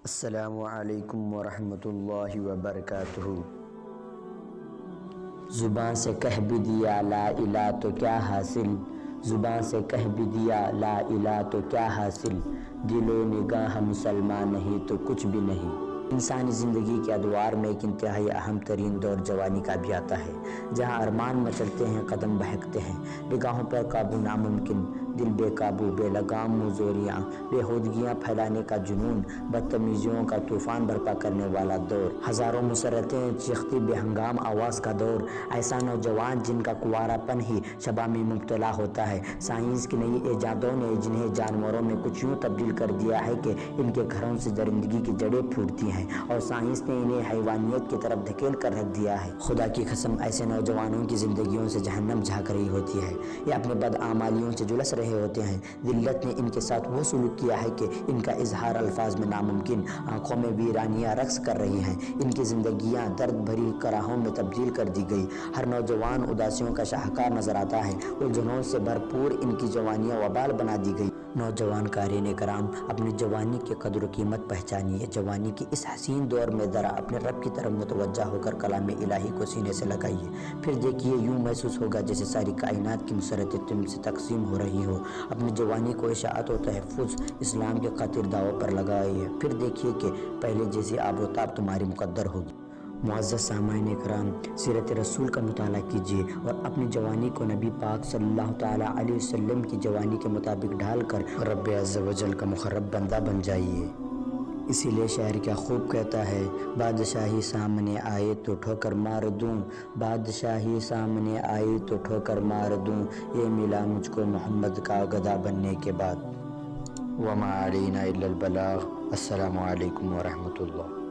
السلام علیکم ورحمۃ اللہ وبرکاتہ۔ زبان سے کہہ بھی دیا لا الہ تو کیا حاصل، زبان سے کہہ بھی دیا لا الہ تو کیا حاصل، دل و نگاہ مسلمان نہیں تو کچھ بھی نہیں۔ انسانی زندگی کے ادوار میں ایک انتہائی اہم ترین دور جوانی کا بھی آتا ہے، جہاں ارمان مچلتے ہیں، قدم بہکتے ہیں، نگاہوں پر قابو ناممکن، دل بے قابو، بے لگام موزوریاں، بےہودگیاں پھیلانے کا جنون، بدتمیزیوں کا طوفان برپا کرنے والا دور، ہزاروں مسرتیں چیختی بے ہنگام آواز کا دور، ایسا نوجوان جن کا کنوارا پن ہی شباب میں مبتلا ہوتا ہے۔ سائنس کی نئی ایجادوں نے جنہیں جانوروں میں کچھ یوں تبدیل کر دیا ہے کہ ان کے گھروں سے درندگی کی جڑیں پھوٹتی ہیں، اور سائنس نے انہیں حیوانیت کی طرف دھکیل کر رکھ دیا ہے۔ خدا کی قسم، ایسے نوجوانوں کی زندگیوں سے جہنم جھانک رہی ہوتی ہے، یہ اپنے بدعمالیوں سے جلس رہے ہوتے ہیں۔ ذلت نے ان کے ساتھ وہ سلوک کیا ہے کہ ان کا اظہار الفاظ میں ناممکن، آنکھوں میں ویرانیاں رقص کر رہی ہیں، ان کی زندگیاں درد بھری کراہوں میں تبدیل کر دی گئی۔ ہر نوجوان اداسیوں کا شاہکار نظر آتا ہے، الجھنوں سے بھرپور ان کی جوانیاں وبال بنا دی گئی۔ نوجوان قارئین کرام، اپنی جوانی کی قدر و قیمت پہچانیے۔ جوانی کی اس حسین دور میں ذرا اپنے رب کی طرف متوجہ ہو کر کلام الہی کو سینے سے لگائیے، پھر دیکھیے یوں محسوس ہوگا جیسے ساری کائنات کی مسرتیں تم سے تقسیم ہو رہی ہو۔ اپنی جوانی کو اشاعت و تحفظ اسلام کے خاطر داؤ پر لگائیے، پھر دیکھیے کہ پہلے جیسی آب و تاب تمہاری مقدر ہوگی۔ معزز سامعین کرام، سیرت رسول کا مطالعہ کیجیے اور اپنی جوانی کو نبی پاک صلی اللہ تعالیٰ علیہ وسلم کی جوانی کے مطابق ڈھال کر رب عز و جل کا مقرب بندہ بن جائیے۔ اسی لیے شاعر کیا خوب کہتا ہے، بادشاہی سامنے آئے تو ٹھوکر مار دوں، بادشاہی سامنے آئی تو ٹھوکر مار دوں، یہ ملا مجھ کو محمد کا گدھا بننے کے بعد۔ وما علینا الا البلاغ۔ السلام علیکم ورحمۃ اللہ۔